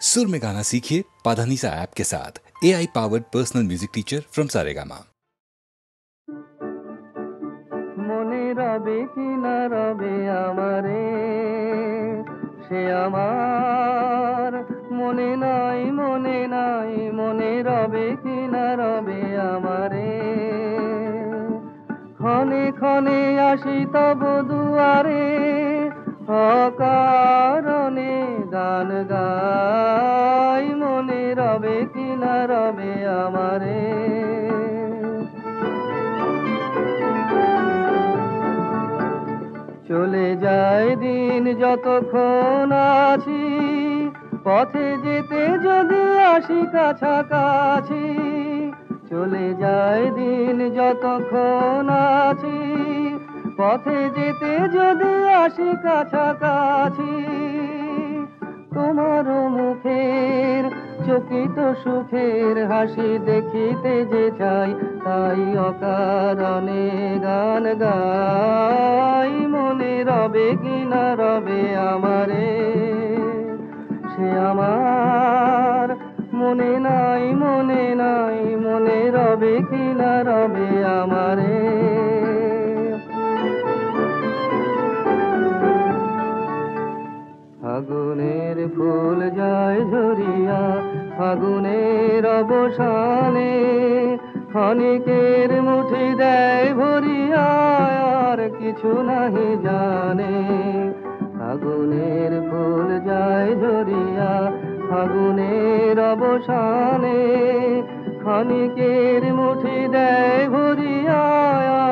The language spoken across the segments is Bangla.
सुर में गाना सीखिए पाधानीसा ऐप के साथ। AI powered personal music teacher from Saregama. মনে রবে কি না রবে আমারে, সে আমার মনে নাই, মনে নাই, মনে রবে কি না রবে আমারে। ক্ষণে ক্ষণে আসি তব দুয়ারে, অকারণে গান গাই, মনে রবে কি না রবে আমারে। চলে যায় দিন যতক্ষণ আছি, পথে যেতে যদি আসি কাছাকাছি। চলে যায় দিন যতক্ষণ আছি, পথে যেতে যদি আসি কাছাকাছি। তোমার মুখের চকিত সুখের হাসি দেখিতে যে চাই, তাই অকারণে গান গাই, মনে রবে কি না রবে আমারে। সে আমার মনে নাই, মনে নাই, মনে রবে কি না রবে আমারে। ফাগুনের ফুল যায় ঝরিয়া, ফাগুনের অবসানে ক্ষণিকের মুঠি দেয় ভরিয়া, আর কিছু নাহি জানে। ফাগুনের ফুল যায় ঝরিয়া, ফাগুনের অবসানে ক্ষণিকের মুঠি দেয় ভরিয়া,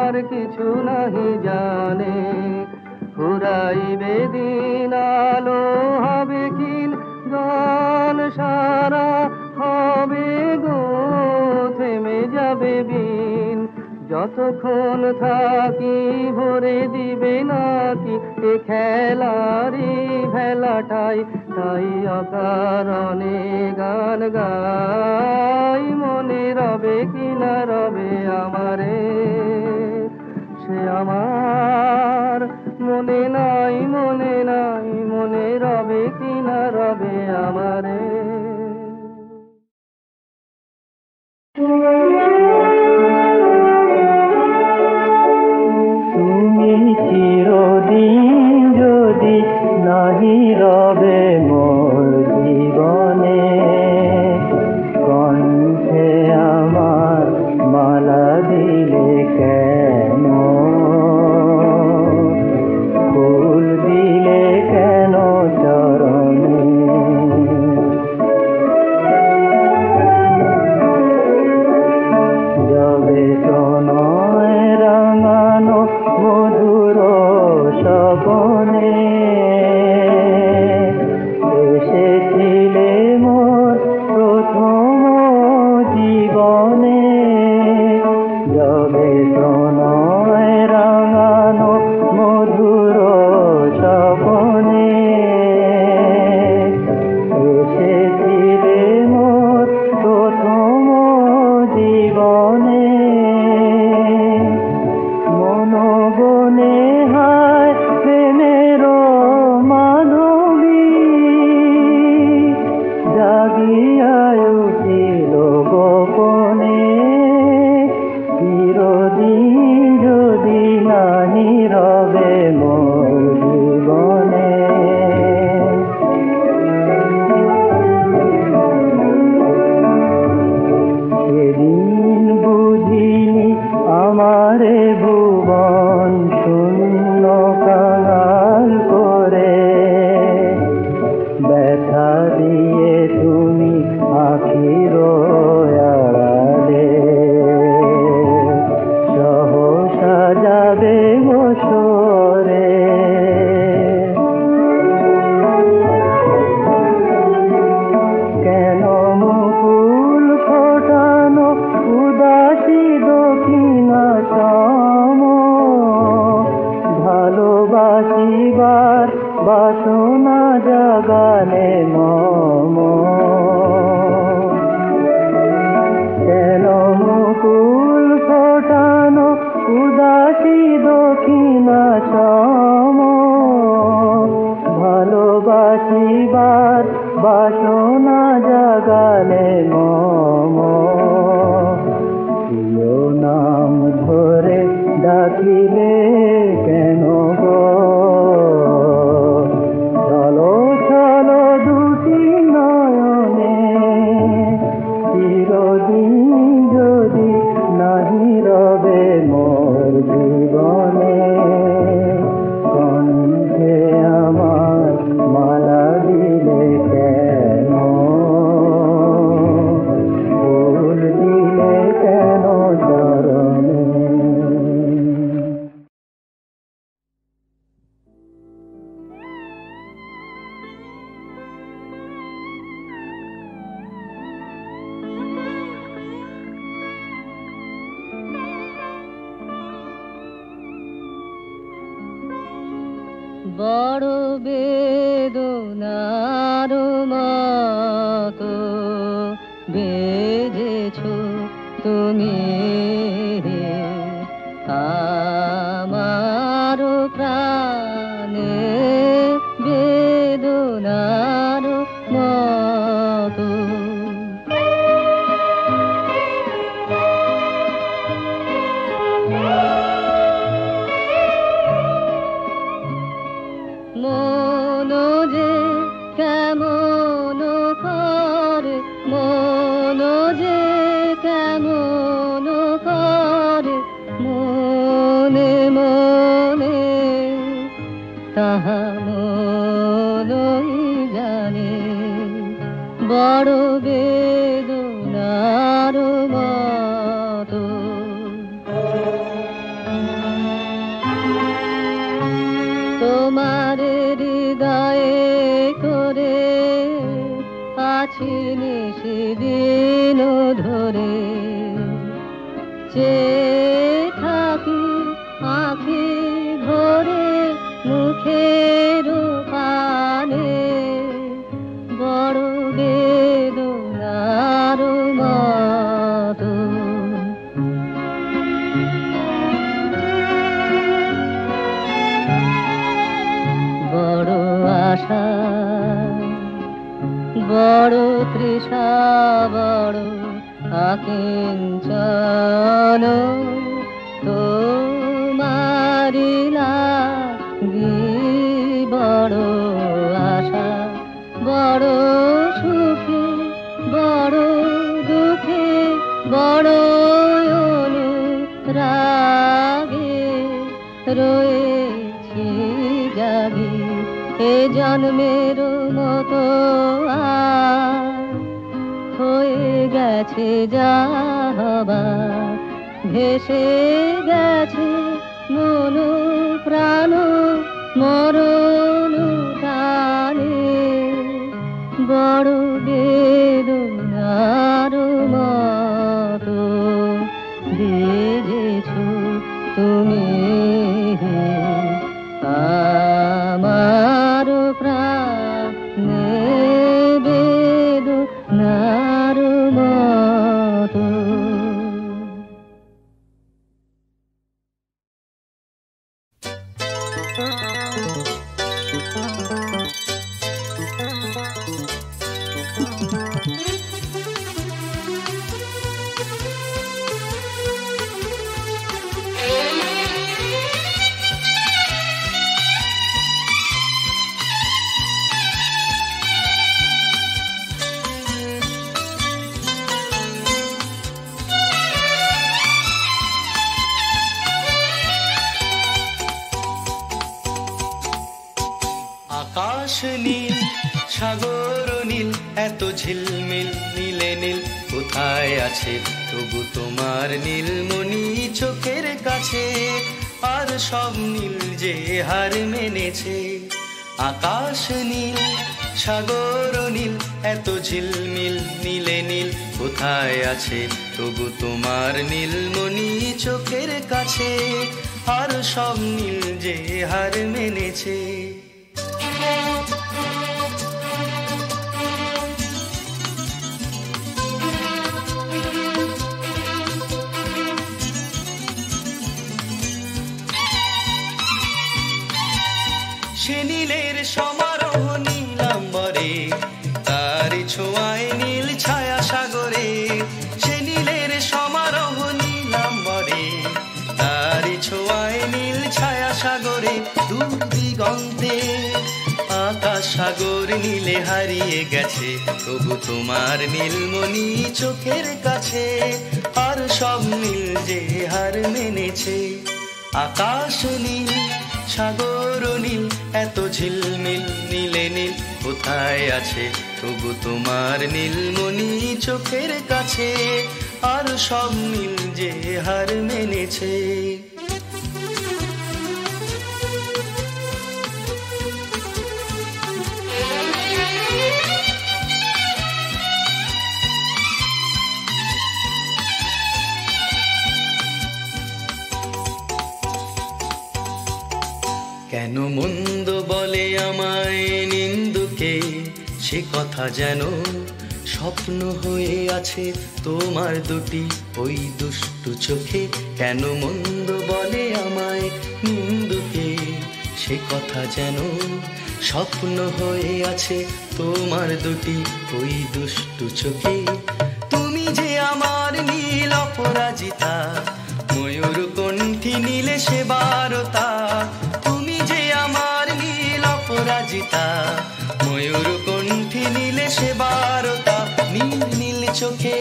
আর কিছু নাহি জানে। ফুরাইবে দিন আলো হবে কিন, গান সারা হবে গো থেমে যাবে বিন। যতক্ষণ থাকি ভরে দিবে নাকি এ খেলারি ভেলাটাই, তাই অকারণে গান গাই, মনে রবে কি না রবে আমারে। সে আমার মনে নাই, মনে নাই, মনে রবে কি না রবে আমারে। তুমি চিরদিন যদি নাহি রবে মোর জীবনে, কণ্ঠে আমার মালা দিলে কেন, ফুল দিলে কেন চরণে। যবে প্রণয় রাঙানো মধুর স্বপনে, এসেছিলে মোর প্রথম জীবনে। যবে প্রণয় রাঙানো মধুর স্বপনে, এসেছিলে মোর প্রথম জীবনে। মনোবনে হায় প্রেমের মাধবী, জাগিয়া উঠিল গোপনে। চিরদিন যদি নাহি রবে মোর জীবনে। সেদিন বুঝিনি আমারে ভুবন শূন্য কাঙাল করে, ব্যথা দিয়ে তুমি আখির আড়ালে। সহসা যাবে গোসরে, কেন মুকুল ফোটানো উদাসী দক্ষিণাতম, ভালোবাসিবার বাসনা জাগালে মম। বাসনা জাগালে মম প্রিয় নাম ধরে ডাকিলে কেন গো চলো চলো দুটি নয়নে চিরদিন যদি নাহি রবে মোর জীবনে কণ্ঠে আমার মালা দিলে কেন ফুল দিলে কেন চরণে বড় বেদনার মতো বেজেছ তুমি আমার প্রাণে বেদনার মতো মন যে কেমন করে মন যে কেমন করে মনে মনে তাহা মনই জানে বড় বেদনার মতো তোমার হৃদয়ে করে আছি নিশিদিন ধরে চেয়ে থাকি আঁখি ভরে মুখের পানে বড় বেদনার মতো বড় আশা বড় তৃষা বড় আকিঞ্চন তোমারি লাগি বড় আশা বড় সুখে বড় দুঃখে বড় অনুরাগে রয়েছি জাগি এ জন্মের মতো হয়ে গেছে যা হবার ভেসে গেছে মন প্রাণ মরণ টানে বড় বেদনার মতো বেজেছ তুমি আমার প্রাণে বেদনার মতো আকাশ নীল সাগর নীল এত ঝিলমিল নীলে নীল কোথায় আছে তবু তোমার নীলমণি চোখের কাছে আর সব নীল যে হার মেনেছে আকাশ নীল সাগর নীল এত ঝিলমিল নীলে নীল কোথায় আছে তবু তোমার নীলমণি চোখের কাছে আর সব নীল যে হার মেনেছে সে নীলের সমারোহ নীলাম্বরে তার ছোঁয়ায় নীল ছায়া সাগরে, সে নীলের সমারোহ নীলাম্বরে। তারি ছোঁয়ায় নীল ছায়া সাগরে, দূর দিগন্তে আকাশ সাগর নীলে হারিয়ে গেছে, তবু তোমার নীলমণি চোখের কাছে। আর সব নীল যে হার মেনেছে। আকাশ নীল, সাগর নীল, এত ঝিলমিল নীলে নীল কোথায় আছে, তবু তোমার নীলমণি চোখের কাছে। আর সব নীল যে হার মেনেছে। কেন মন্দ বলে আমায় নিন্দুকে, সে কথা যেন স্বপ্ন হয়ে আছে তোমার দুটি ওই দুষ্টু চোখে। কেন মন্দ বলে আমায় নিন্দুকে, সে কথা যেন স্বপ্ন হয়ে আছে তোমার দুটি ওই দুষ্টু চোখে। তুমি যে আমার নীল অপরাজিতা, ময়ূর কণ্ঠী নীলে সে বারতা। তুমি যে আমার নীল অপরাজিতা, ময়ূর কণ্ঠী নীলে সে বারতা। নীল নীল চোখে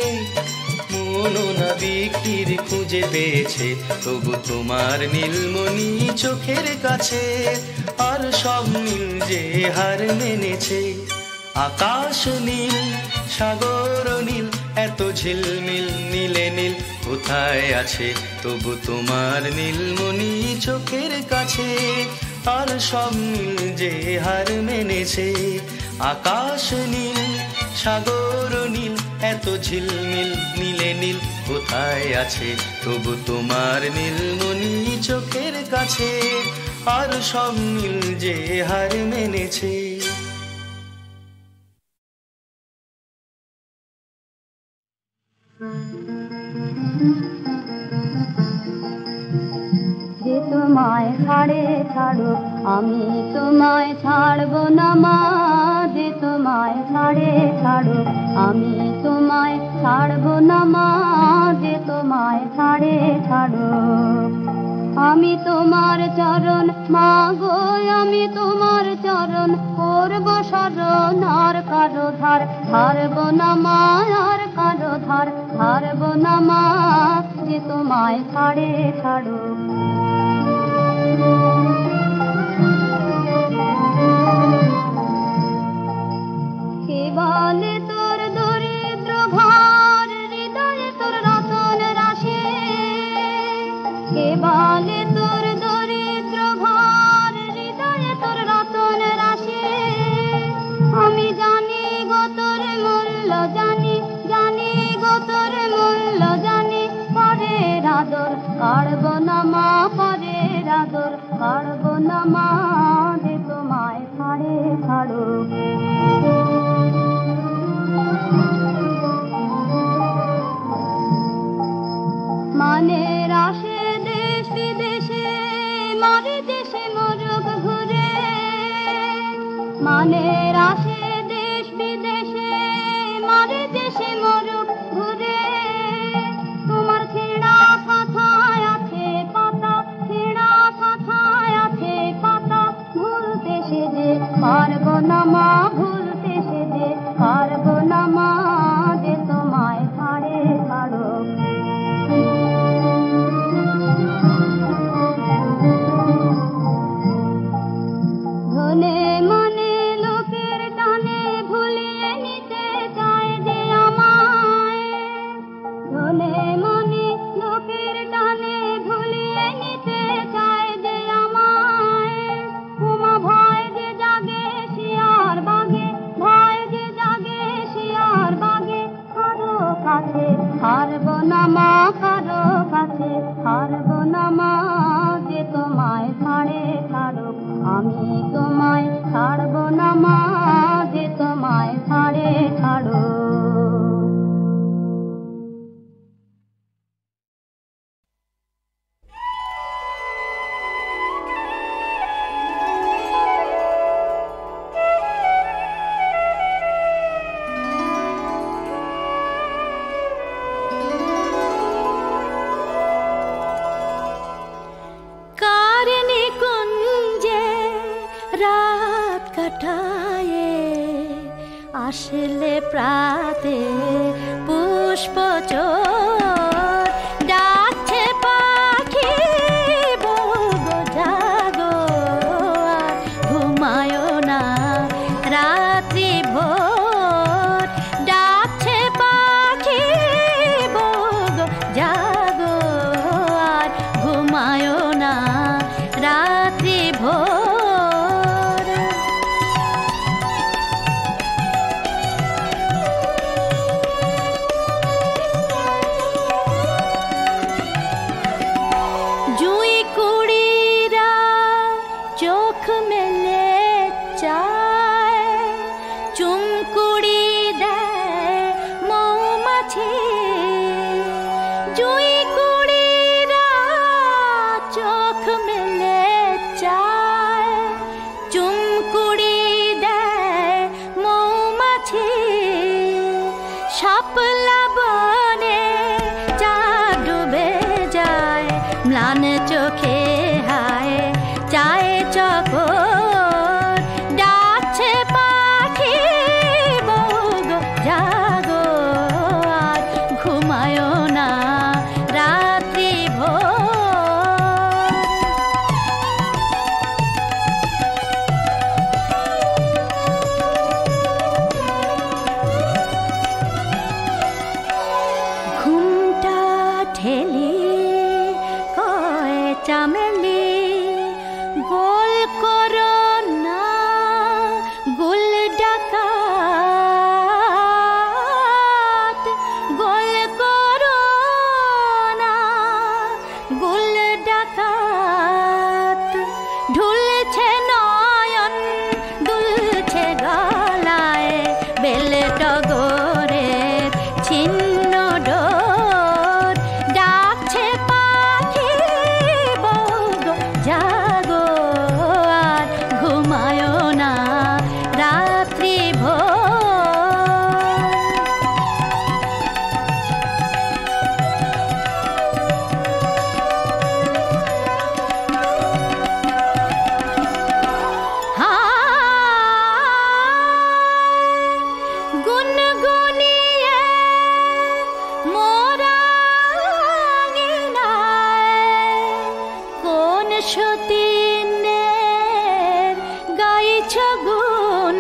মনোনাবিকটির খুঁজে পেয়েছে, তবু তোমার নীলমণি চোখের কাছে। আর সব নীল যে হার মেনেছে। আকাশ নীল, সাগর নীল, এত ঝিলমিল নীলে নীল কোথায় আছে, তবু তোমার নীলমণি চোখের কাছে। আর সব নীল যে হার মেনেছে। আকাশ নীল, সাগর নীল, এত ঝিলমিল নীলে নীল কোথায় আছে, তবু তোমার নীলমণি চোখের কাছে। আর সব নীল যে হার মেনেছে। যে তোমায় ছাড়ে ছাড়ুক আমি তোমায় ছাড়বো না মা, যে তোমায় ছাড়ে ছাড়ুক আমি তোমায় ছাড়বো না মা, যে তোমায় ছাড়ে ছাড়ুক। আমি তোমার চরণ মা গো, আমি তোমার চরণ করব শরণ। আর কারো ধার হারব না মা, আর কারো ধার হারব না মা, যে তোমায় ছাড়ে ছাড়ুক। কে বলে তোর দরিদ্র ঘর, হৃদয়ে তোর রতন রাশি। কে বলে তোর দরিদ্র ঘর, হৃদয়ে তোর রতন রাশি। আমি জানি গো তোর মূল্য জানি, জানি গো তোর মূল্য জানি। পরের আদর কাড়ব না আসলে প্রাতে পুষ্প চোর ডাকছে পাখি বগো জাগো আর ঘুমায় না রাত্রি ভোর ডাকছে পাখি বগো জাগো আর ঘুমায় না রাত্রি ভোর চোখ মেলে চায় চুমকুড়ি দেয় মৌমাছি জুই কুড়িরা চোখ মেলে চায় চুমকুড়ি দেয় মৌমাছি শাপলা বনে চা ডুবে যায় ম্লান চোখে হায় চায় চকর ডাকছে পাখি বগো জাগো আর ঘুমায় না রাত্রি ভোর ঘুমটা ঠেলি কয় চামেলি গোল করো না গোল ডাকাত গোল করো না গোল ডাকাত ঢুলছে নয়ন দুলছে গলায় বেল টগরের ছিন্ন ডোর ডাকছে পাখি বগো জাগো আর ঘুমায় না রাত্রি ভোর গুনগুনিয়ে মোরা কোন সতীনের গাইছ গুণ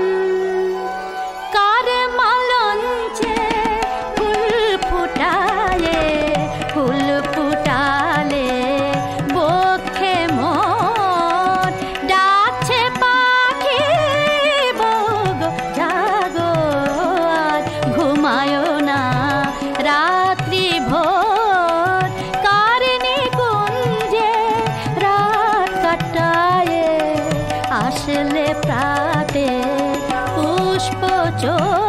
কার মালঞ্চে ফুল ফুটালে বক্ষে মোর ডাকছে পাখি বগো জাগো আর ঘুমায় না রাত্রি ভোর কারণে কুঞ্জে রাত কাটায় আসলে প্রাতে পুষ্প চোর